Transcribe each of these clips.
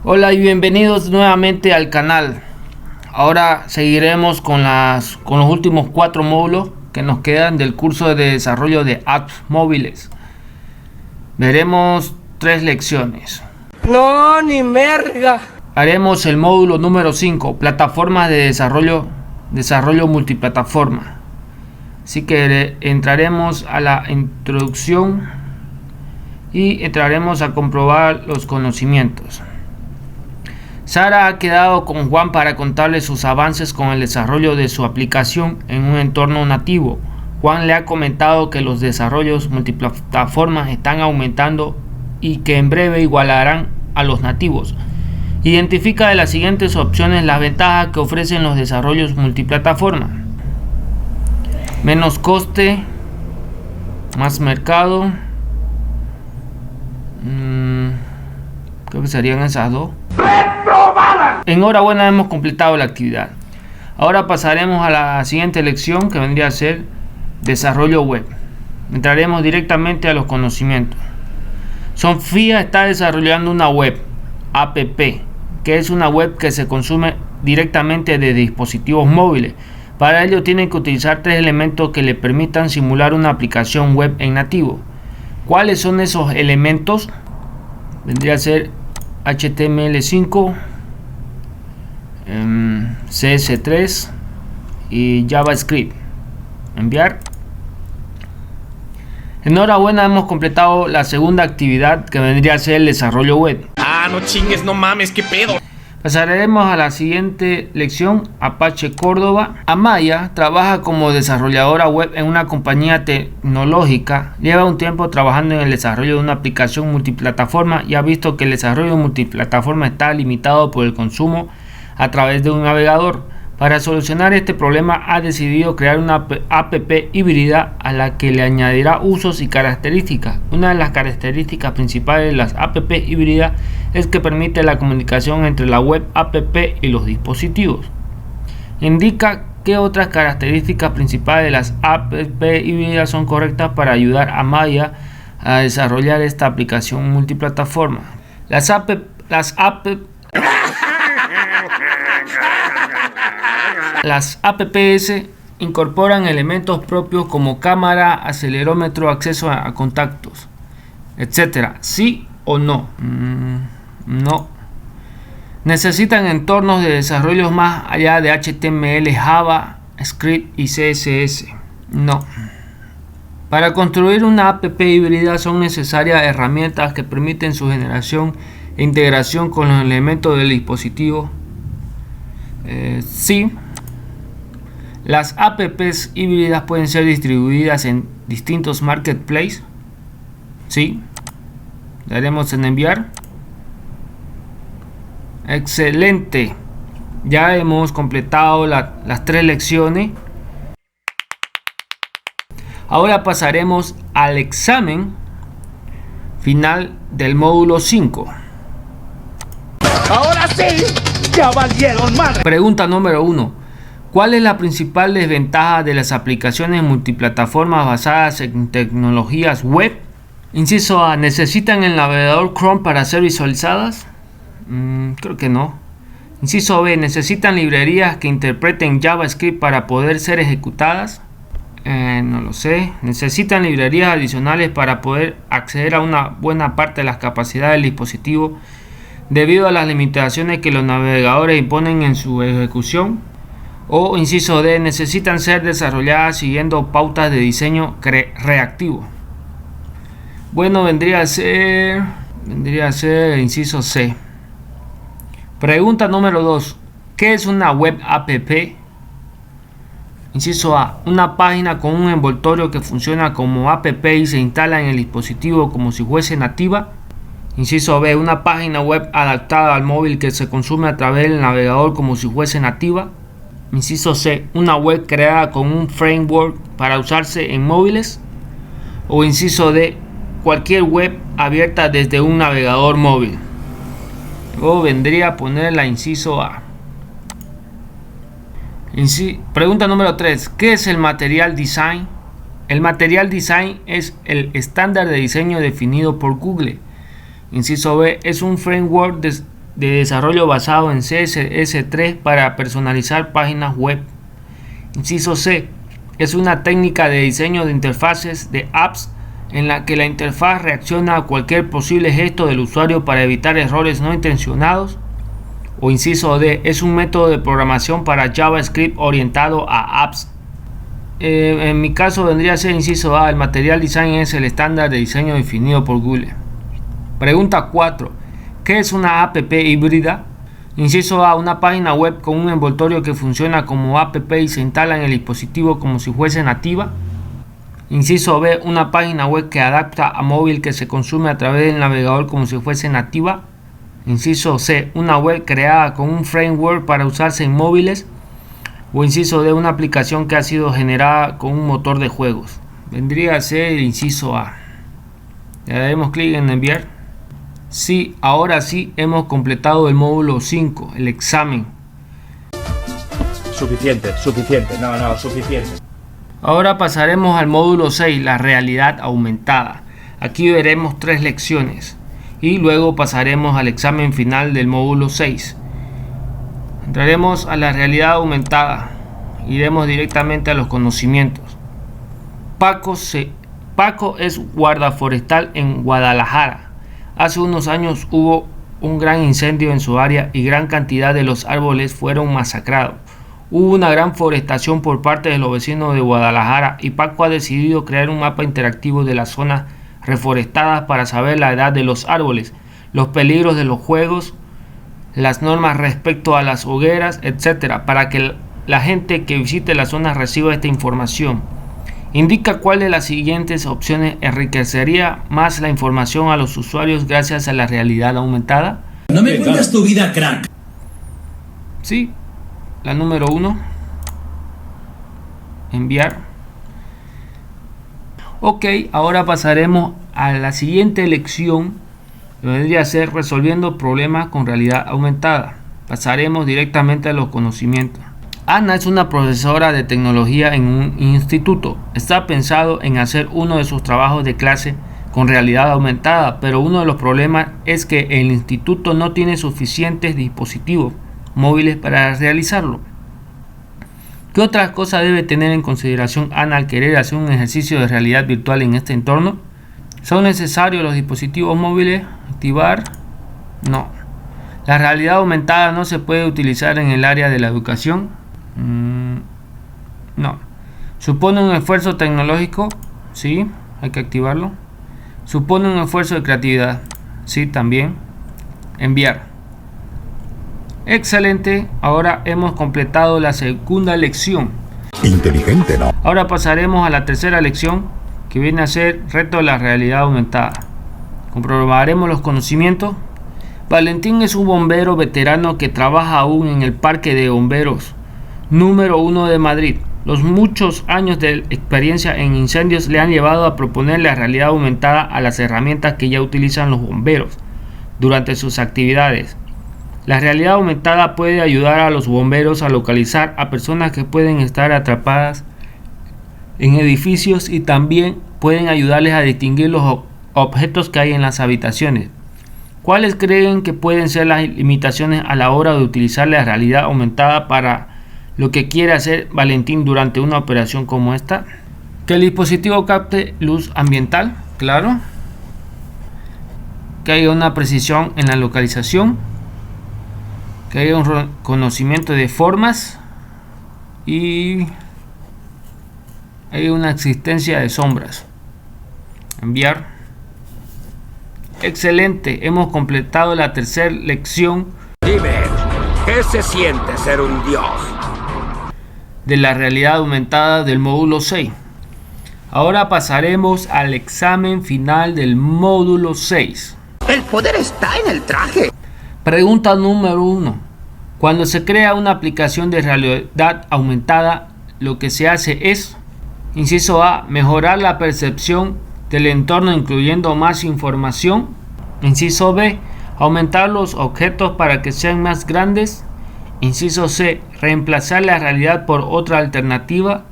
Hola y bienvenidos nuevamente al canal. Ahora seguiremos con los últimos 4 módulos que nos quedan del curso de desarrollo de apps móviles. Veremos 3 lecciones. No, ni merga. Haremos el módulo número 5, plataformas de desarrollo multiplataforma. Así que entraremos a la introducción y entraremos a comprobar los conocimientos. Sara ha quedado con Juan para contarle sus avances con el desarrollo de su aplicación en un entorno nativo. Juan le ha comentado que los desarrollos multiplataformas están aumentando y que en breve igualarán a los nativos. Identifica de las siguientes opciones las ventajas que ofrecen los desarrollos multiplataforma: menos coste, más mercado. Creo que serían esas dos. Enhorabuena, hemos completado la actividad. Ahora pasaremos a la siguiente lección, que vendría a ser desarrollo web. Entraremos directamente a los conocimientos. Sofía está desarrollando una web app, que es una web que se consume directamente de dispositivos móviles. Para ello tiene que utilizar 3 elementos que le permitan simular una aplicación web en nativo. ¿Cuáles son esos elementos? Vendría a ser HTML5, CS3 y JavaScript. Enviar. Enhorabuena, hemos completado la segunda actividad, que vendría a ser el desarrollo web. Ah, no chingues, no mames, qué pedo. Pasaremos a la siguiente lección, Apache Córdoba. Amaya trabaja como desarrolladora web en una compañía tecnológica. Lleva un tiempo trabajando en el desarrollo de una aplicación multiplataforma y ha visto que el desarrollo multiplataforma está limitado por el consumo a través de un navegador. Para solucionar este problema ha decidido crear una app híbrida a la que le añadirá usos y características. Una de las características principales de las app híbridas es que permite la comunicación entre la web app y los dispositivos. Indica qué otras características principales de las app híbridas son correctas para ayudar a Maya a desarrollar esta aplicación multiplataforma. Las apps incorporan elementos propios como cámara, acelerómetro, acceso a contactos, etc. ¿Sí o no? No. Necesitan entornos de desarrollo más allá de HTML, Java, Script y CSS. No. Para construir una app híbrida son necesarias herramientas que permiten su generación e integración con los elementos del dispositivo. Sí. Las apps híbridas pueden ser distribuidas en distintos marketplaces. Sí. Daremos en enviar. Excelente. Ya hemos completado las 3 lecciones. Ahora pasaremos al examen final del módulo 5. Ahora sí, ya valieron madre. Pregunta número 1. ¿Cuál es la principal desventaja de las aplicaciones multiplataformas basadas en tecnologías web? Inciso A. ¿Necesitan el navegador Chrome para ser visualizadas? Creo que no. Inciso B. ¿Necesitan librerías que interpreten JavaScript para poder ser ejecutadas? No lo sé. ¿Necesitan librerías adicionales para poder acceder a una buena parte de las capacidades del dispositivo debido a las limitaciones que los navegadores imponen en su ejecución? O inciso D. ¿Necesitan ser desarrolladas siguiendo pautas de diseño reactivo? Bueno, vendría a ser inciso C. Pregunta número 2. ¿Qué es una web app? Inciso A. Una página con un envoltorio que funciona como app y se instala en el dispositivo como si fuese nativa. Inciso B. Una página web adaptada al móvil que se consume a través del navegador como si fuese nativa. Inciso C. Una web creada con un framework para usarse en móviles. O inciso D. Cualquier web abierta desde un navegador móvil. Luego vendría a poner la inciso A. Pregunta número 3. ¿Qué es el Material Design? El Material Design es el estándar de diseño definido por Google. Inciso B. Es un framework de desarrollo basado en CSS3 para personalizar páginas web. Inciso C. Es una técnica de diseño de interfaces de apps en la que la interfaz reacciona a cualquier posible gesto del usuario para evitar errores no intencionados. O inciso D. Es un método de programación para JavaScript orientado a apps. En mi caso vendría a ser inciso A. El Material Design es el estándar de diseño definido por Google. Pregunta 4. ¿Qué es una app híbrida? Inciso A. Una página web con un envoltorio que funciona como app y se instala en el dispositivo como si fuese nativa. Inciso B. Una página web que adapta a móvil que se consume a través del navegador como si fuese nativa. Inciso C. Una web creada con un framework para usarse en móviles. O inciso D. Una aplicación que ha sido generada con un motor de juegos. Vendría a ser el inciso A. Le daremos clic en enviar. Sí, ahora sí hemos completado el módulo 5, el examen. Suficiente, suficiente. Ahora pasaremos al módulo 6, la realidad aumentada. Aquí veremos 3 lecciones y luego pasaremos al examen final del módulo 6. Entraremos a la realidad aumentada. Iremos directamente a los conocimientos. Paco es guarda forestal en Guadalajara. Hace unos años hubo un gran incendio en su área y gran cantidad de los árboles fueron masacrados. Hubo una gran forestación por parte de los vecinos de Guadalajara y Paco ha decidido crear un mapa interactivo de las zonas reforestadas para saber la edad de los árboles, los peligros de los juegos, las normas respecto a las hogueras, etc., para que la gente que visite la zona reciba esta información. Indica cuál de las siguientes opciones enriquecería más la información a los usuarios gracias a la realidad aumentada. No me cuentas tu vida, crack. Sí, la número 1. Enviar. Ok, ahora pasaremos a la siguiente lección, que vendría a ser resolviendo problemas con realidad aumentada. Pasaremos directamente a los conocimientos. Ana es una profesora de tecnología en un instituto. Está pensado en hacer uno de sus trabajos de clase con realidad aumentada, pero uno de los problemas es que el instituto no tiene suficientes dispositivos móviles para realizarlo. ¿Qué otras cosas debe tener en consideración Ana al querer hacer un ejercicio de realidad virtual en este entorno? ¿Son necesarios los dispositivos móviles? ¿Activar? No. ¿La realidad aumentada no se puede utilizar en el área de la educación? No. ¿Supone un esfuerzo tecnológico? Sí, hay que activarlo. ¿Supone un esfuerzo de creatividad? Sí, también. Enviar. Excelente, ahora hemos completado la segunda lección. Inteligente, ¿no? Ahora pasaremos a la tercera lección, que viene a ser reto de la realidad aumentada. Comprobaremos los conocimientos. Valentín es un bombero veterano que trabaja aún en el Parque de Bomberos número 1 de Madrid. Los muchos años de experiencia en incendios le han llevado a proponer la realidad aumentada a las herramientas que ya utilizan los bomberos durante sus actividades. La realidad aumentada puede ayudar a los bomberos a localizar a personas que pueden estar atrapadas en edificios y también pueden ayudarles a distinguir los objetos que hay en las habitaciones. ¿Cuáles creen que pueden ser las limitaciones a la hora de utilizar la realidad aumentada para lo que quiere hacer Valentín durante una operación como esta? Que el dispositivo capte luz ambiental, claro. Que haya una precisión en la localización. Que haya un conocimiento de formas. Y hay una existencia de sombras. Enviar. Excelente, hemos completado la tercera lección. Dime, ¿qué se siente ser un dios? De la realidad aumentada del módulo 6. Ahora pasaremos al examen final del módulo 6. El poder está en el traje. Pregunta número 1. Cuando se crea una aplicación de realidad aumentada, lo que se hace es, inciso A, mejorar la percepción del entorno incluyendo más información. Inciso B, aumentar los objetos para que sean más grandes. Inciso C, reemplazar la realidad por otra alternativa.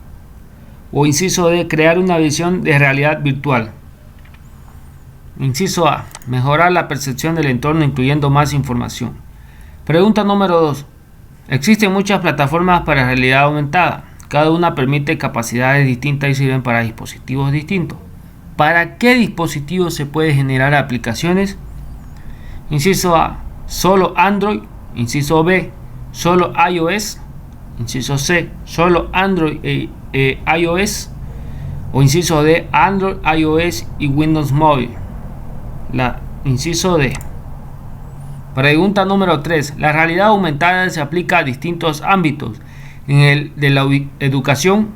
O inciso D, crear una visión de realidad virtual. Inciso A, mejorar la percepción del entorno incluyendo más información. Pregunta número 2. Existen muchas plataformas para realidad aumentada. Cada una permite capacidades distintas y sirven para dispositivos distintos. ¿Para qué dispositivo se puede generar aplicaciones? Inciso A, solo Android. Inciso B, solo iOS. Inciso C, solo Android e iOS. O inciso D, Android, iOS y Windows Mobile. Inciso D. Pregunta número 3. La realidad aumentada se aplica a distintos ámbitos. En el de la educación,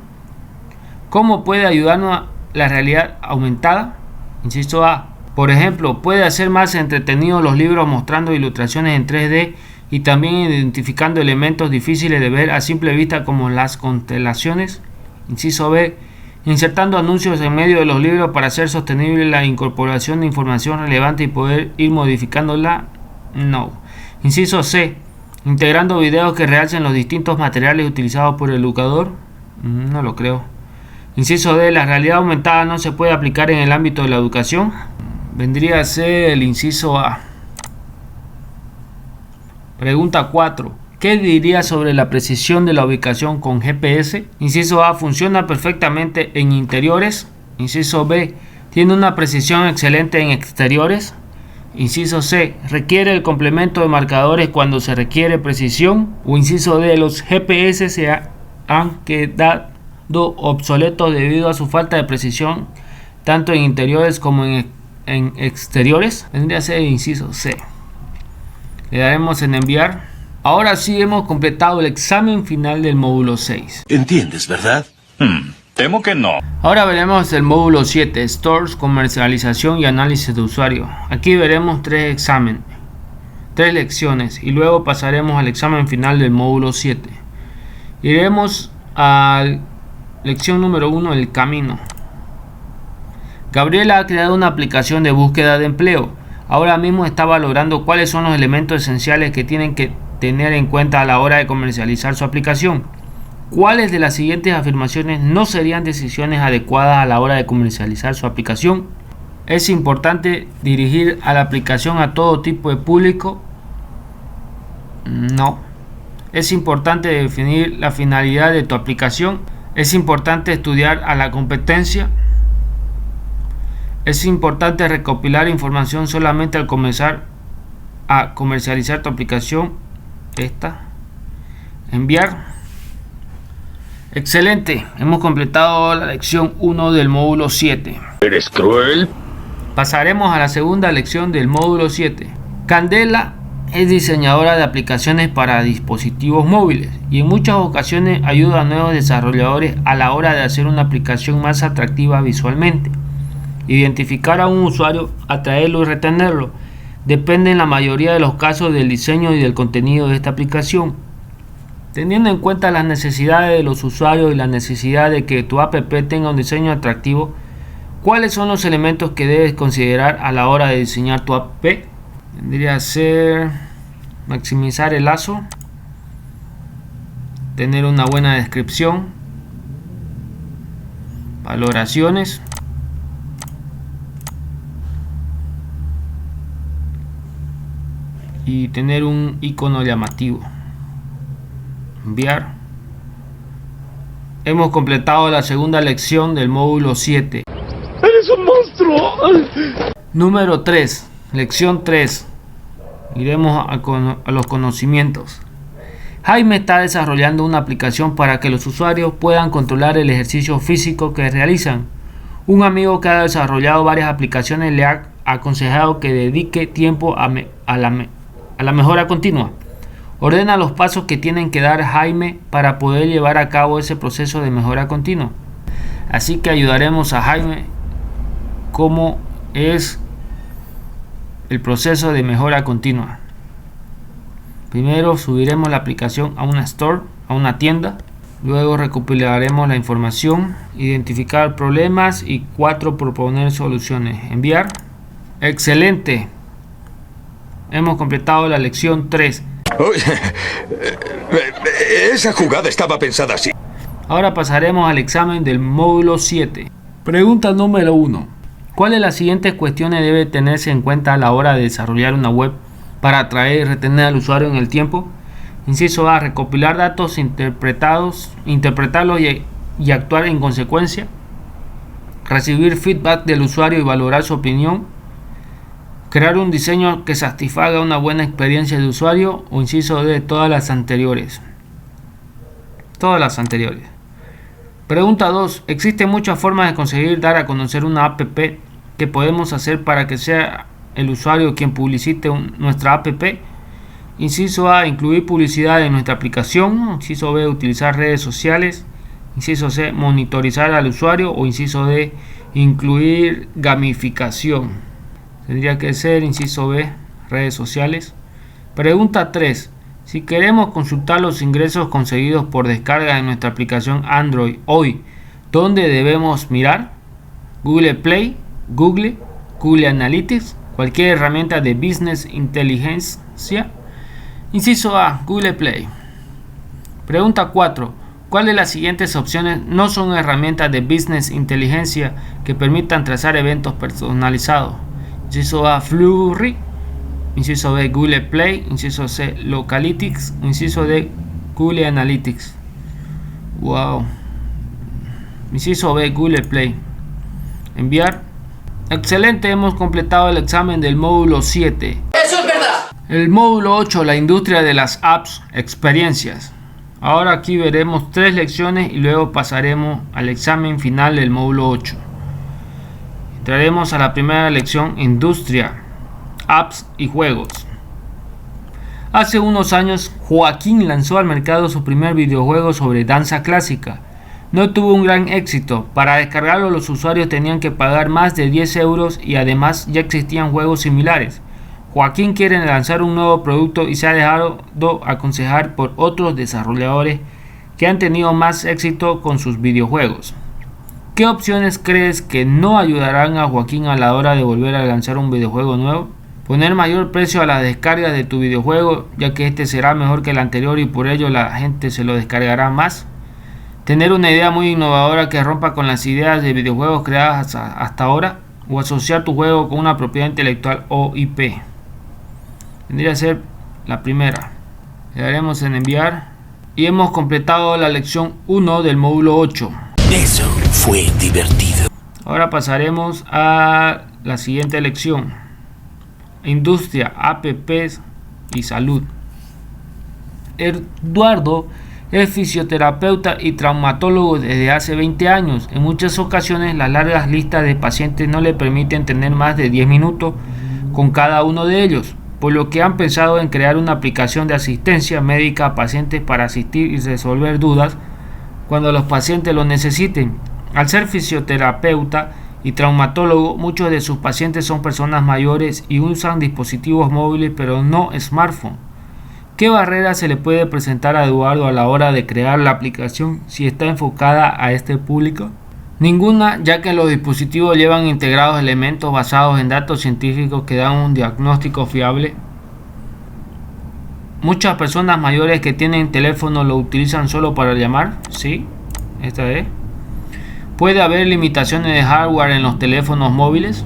¿cómo puede ayudarnos la realidad aumentada? Inciso A. Por ejemplo, puede hacer más entretenidos los libros mostrando ilustraciones en 3D y también identificando elementos difíciles de ver a simple vista como las constelaciones. Inciso B. Insertando anuncios en medio de los libros para hacer sostenible la incorporación de información relevante y poder ir modificándola. No. Inciso C. Integrando videos que realcen los distintos materiales utilizados por el educador. No lo creo. Inciso D. La realidad aumentada no se puede aplicar en el ámbito de la educación. Vendría a ser el inciso A. Pregunta 4. ¿Qué diría sobre la precisión de la ubicación con GPS? Inciso A. Funciona perfectamente en interiores. Inciso B. Tiene una precisión excelente en exteriores. Inciso C. Requiere el complemento de marcadores cuando se requiere precisión. O inciso D. Los GPS se han quedado obsoletos debido a su falta de precisión tanto en interiores como en exteriores. Vendría a ser el inciso C. Le daremos en enviar. Ahora sí hemos completado el examen final del módulo 6. ¿Entiendes, verdad? Temo que no. Ahora veremos el módulo 7, Stores, comercialización y análisis de usuario. Aquí veremos 3 lecciones y luego pasaremos al examen final del módulo 7. Iremos a lección número 1, el camino. Gabriela ha creado una aplicación de búsqueda de empleo. Ahora mismo está valorando cuáles son los elementos esenciales que tienen que tener en cuenta a la hora de comercializar su aplicación. ¿Cuáles de las siguientes afirmaciones no serían decisiones adecuadas a la hora de comercializar su aplicación? ¿Es importante dirigir a la aplicación a todo tipo de público? No. ¿Es importante definir la finalidad de tu aplicación? ¿Es importante estudiar a la competencia? ¿Es importante recopilar información solamente al comenzar a comercializar tu aplicación? Enviar. Excelente, hemos completado la lección 1 del módulo 7. ¿Eres cruel? Pasaremos a la segunda lección del módulo 7. Candela es diseñadora de aplicaciones para dispositivos móviles y en muchas ocasiones ayuda a nuevos desarrolladores a la hora de hacer una aplicación más atractiva visualmente. Identificar a un usuario, atraerlo y retenerlo depende en la mayoría de los casos del diseño y del contenido de esta aplicación. Teniendo en cuenta las necesidades de los usuarios y la necesidad de que tu app tenga un diseño atractivo, ¿cuáles son los elementos que debes considerar a la hora de diseñar tu app? Vendría a ser maximizar el lazo, tener una buena descripción, valoraciones, y tener un icono llamativo. Enviar. Hemos completado la segunda lección del módulo 7. ¡Eres un monstruo! Número 3. Lección 3. Iremos a los conocimientos. Jaime está desarrollando una aplicación para que los usuarios puedan controlar el ejercicio físico que realizan. Un amigo que ha desarrollado varias aplicaciones le ha aconsejado que dedique tiempo a la mejora continua. Ordena los pasos que tienen que dar Jaime para poder llevar a cabo ese proceso de mejora continua. Así que ayudaremos a Jaime cómo es el proceso de mejora continua. Primero subiremos la aplicación a una store, a una tienda. Luego recopilaremos la información, identificar problemas y 4 proponer soluciones. Enviar. Excelente. Hemos completado la lección 3. Oye, esa jugada estaba pensada así. Ahora pasaremos al examen del módulo 7. Pregunta número 1. ¿Cuáles de las siguientes cuestiones debe tenerse en cuenta a la hora de desarrollar una web para atraer y retener al usuario en el tiempo. Inciso A, recopilar datos, interpretarlos y actuar en consecuencia. Recibir feedback del usuario y valorar su opinión. Crear un diseño que satisfaga una buena experiencia de usuario. O inciso D, todas las anteriores. Pregunta 2. ¿Existen muchas formas de conseguir dar a conocer una app? ¿Qué podemos hacer para que sea el usuario quien publicite nuestra app? Inciso A, incluir publicidad en nuestra aplicación. Inciso B, utilizar redes sociales. Inciso C, monitorizar al usuario. O inciso D, incluir gamificación. Tendría que ser inciso B, redes sociales. Pregunta 3. Si queremos consultar los ingresos conseguidos por descarga de nuestra aplicación Android hoy, ¿dónde debemos mirar? Google Play, Google Analytics, cualquier herramienta de Business Inteligencia. Inciso A, Google Play. Pregunta 4. ¿Cuál de las siguientes opciones no son herramientas de Business Inteligencia que permitan trazar eventos personalizados? Inciso A, Flurry. Inciso B, Google Play. Inciso C, Localytics. Inciso D, Google Analytics. Wow. Inciso B, Google Play. Enviar. Excelente, hemos completado el examen del módulo 7. ¡Eso es verdad! El módulo 8, la industria de las apps, experiencias. Ahora aquí veremos 3 lecciones y luego pasaremos al examen final del módulo 8. Entraremos a la primera lección, industria, apps y juegos. Hace unos años, Joaquín lanzó al mercado su primer videojuego sobre danza clásica. No tuvo un gran éxito. Para descargarlo los usuarios tenían que pagar más de 10 euros y además ya existían juegos similares. Joaquín quiere lanzar un nuevo producto y se ha dejado aconsejar por otros desarrolladores que han tenido más éxito con sus videojuegos. ¿Qué opciones crees que no ayudarán a Joaquín a la hora de volver a lanzar un videojuego nuevo? Poner mayor precio a la descarga de tu videojuego, ya que este será mejor que el anterior y por ello la gente se lo descargará más. Tener una idea muy innovadora que rompa con las ideas de videojuegos creadas hasta ahora, o asociar tu juego con una propiedad intelectual o IP. Tendría que ser la primera. Le daremos en enviar y hemos completado la lección 1 del módulo 8. Eso fue divertido. Ahora pasaremos a la siguiente lección: industria, apps y salud. Eduardo es fisioterapeuta y traumatólogo desde hace 20 años. En muchas ocasiones las largas listas de pacientes no le permiten tener más de 10 minutos con cada uno de ellos, por lo que han pensado en crear una aplicación de asistencia médica a pacientes para asistir y resolver dudas cuando los pacientes lo necesiten. Al ser fisioterapeuta y traumatólogo, muchos de sus pacientes son personas mayores y usan dispositivos móviles pero no smartphones. ¿Qué barrera se le puede presentar a Eduardo a la hora de crear la aplicación si está enfocada a este público? Ninguna, ya que los dispositivos llevan integrados elementos basados en datos científicos que dan un diagnóstico fiable. Muchas personas mayores que tienen teléfono lo utilizan solo para llamar. Sí, esta es. ¿Puede haber limitaciones de hardware en los teléfonos móviles?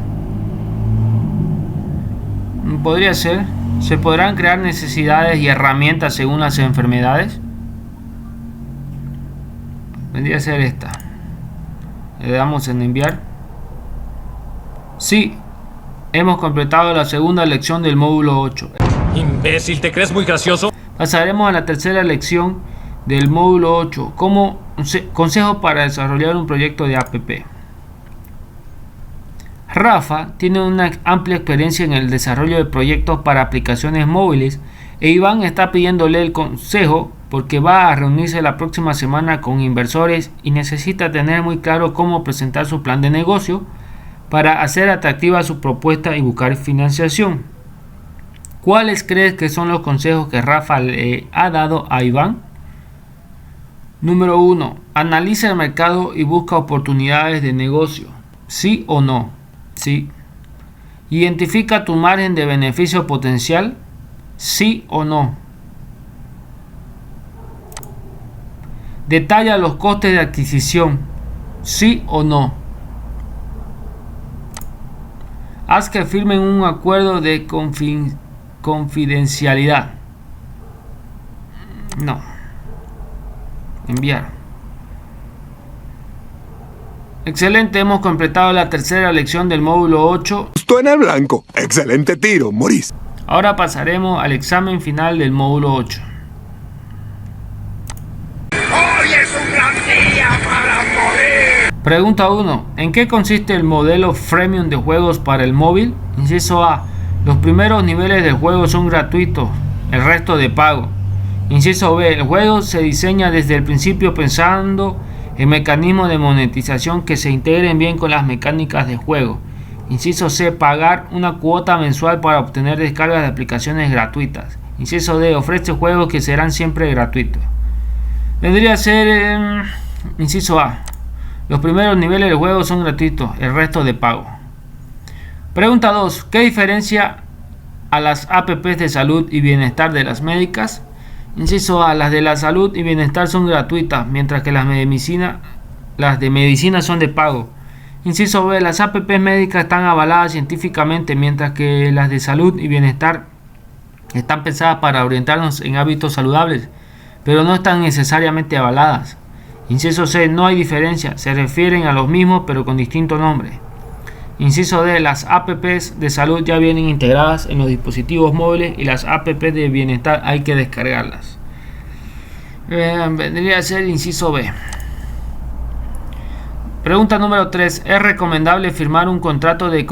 Podría ser. ¿Se podrán crear necesidades y herramientas según las enfermedades? Vendría a ser esta. Le damos en enviar. Sí, hemos completado la segunda lección del módulo 8. Imbécil, ¿te crees muy gracioso? Pasaremos a la tercera lección del módulo 8. Como consejo para desarrollar un proyecto de app. Rafa tiene una amplia experiencia en el desarrollo de proyectos para aplicaciones móviles e Iván está pidiéndole el consejo porque va a reunirse la próxima semana con inversores y necesita tener muy claro cómo presentar su plan de negocio para hacer atractiva su propuesta y buscar financiación. ¿Cuáles crees que son los consejos que Rafa le ha dado a Iván? Número 1. Analiza el mercado y busca oportunidades de negocio. ¿Sí o no? Sí. Identifica tu margen de beneficio potencial. ¿Sí o no? Detalla los costes de adquisición. ¿Sí o no? Haz que firmen un acuerdo de confidencialidad. No. Enviar. Excelente, hemos completado la tercera lección del módulo 8. Justo en el blanco. Excelente tiro, Maurice. Ahora pasaremos al examen final del módulo 8. ¡Hoy es un gran día para morir! Pregunta 1. ¿En qué consiste el modelo freemium de juegos para el móvil? Inciso A. Los primeros niveles del juego son gratuitos, el resto de pago. Inciso B. El juego se diseña desde el principio pensando en mecanismos de monetización que se integren bien con las mecánicas de juego. Inciso C. Pagar una cuota mensual para obtener descargas de aplicaciones gratuitas. Inciso D. Ofrece juegos que serán siempre gratuitos. Vendría a ser inciso A. Los primeros niveles del juego son gratuitos, el resto de pago. Pregunta 2. ¿Qué diferencia a las apps de salud y bienestar de las médicas? Inciso A. Las de la salud y bienestar son gratuitas, mientras que las de medicina son de pago. Inciso B. Las apps médicas están avaladas científicamente, mientras que las de salud y bienestar están pensadas para orientarnos en hábitos saludables, pero no están necesariamente avaladas. Inciso C. No hay diferencia, se refieren a los mismos pero con distinto nombre. Inciso D. Las apps de salud ya vienen integradas en los dispositivos móviles y las apps de bienestar hay que descargarlas. Vendría a ser inciso B. Pregunta número 3. ¿Es recomendable firmar un contrato de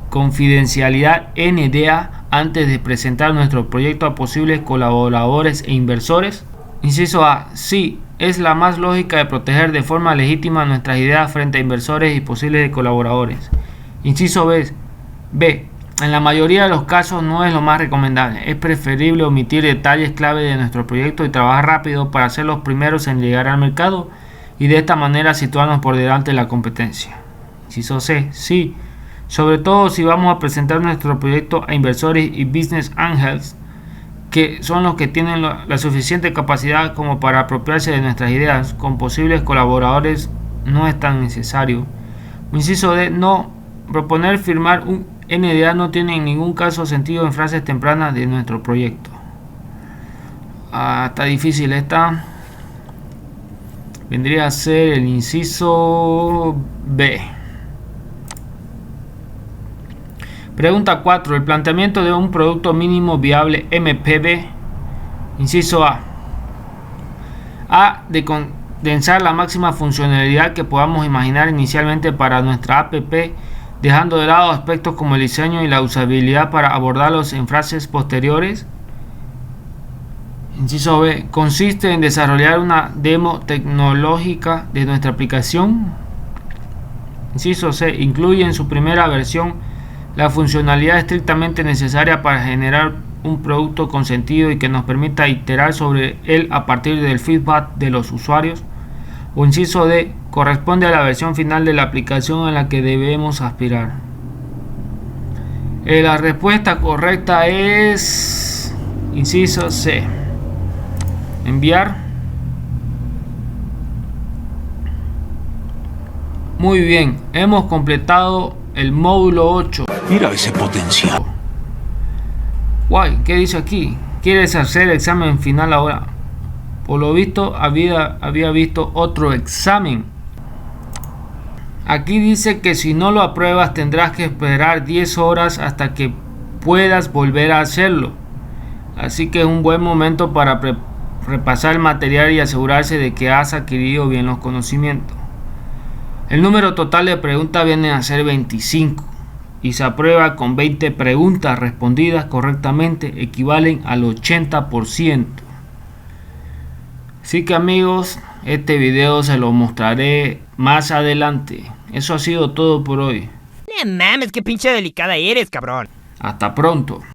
confidencialidad NDA antes de presentar nuestro proyecto a posibles colaboradores e inversores? Inciso A. Sí, es la más lógica de proteger de forma legítima nuestras ideas frente a inversores y posibles colaboradores. Inciso B. En la mayoría de los casos no es lo más recomendable. Es preferible omitir detalles clave de nuestro proyecto y trabajar rápido para ser los primeros en llegar al mercado y de esta manera situarnos por delante de la competencia. Inciso C. Sí, sobre todo si vamos a presentar nuestro proyecto a inversores y business angels, que son los que tienen la suficiente capacidad como para apropiarse de nuestras ideas. Con posibles colaboradores no es tan necesario. Inciso D. No. Proponer firmar un NDA no tiene en ningún caso sentido en fases tempranas de nuestro proyecto. Está difícil esta. Vendría a ser el inciso B. Pregunta 4. El planteamiento de un producto mínimo viable MPV. Inciso A. De condensar la máxima funcionalidad que podamos imaginar inicialmente para nuestra app, dejando de lado aspectos como el diseño y la usabilidad para abordarlos en fases posteriores. Inciso B. Consiste en desarrollar una demo tecnológica de nuestra aplicación. Inciso C. Incluye en su primera versión la funcionalidad estrictamente necesaria para generar un producto con sentido y que nos permita iterar sobre él a partir del feedback de los usuarios. O inciso D. Corresponde a la versión final de la aplicación a la que debemos aspirar. La respuesta correcta es inciso C. Enviar. Muy bien, hemos completado el módulo 8. Mira ese potencial. Guay, ¿qué dice aquí? ¿Quieres hacer el examen final ahora? Por lo visto había visto otro examen. Aquí dice que si no lo apruebas tendrás que esperar 10 horas hasta que puedas volver a hacerlo. Así que es un buen momento para repasar el material y asegurarse de que has adquirido bien los conocimientos. El número total de preguntas viene a ser 25 y se aprueba con 20 preguntas respondidas correctamente, equivalen al 80%. Así que amigos, este video se lo mostraré más adelante. Eso ha sido todo por hoy. No mames, qué pinche delicada eres, cabrón. Hasta pronto.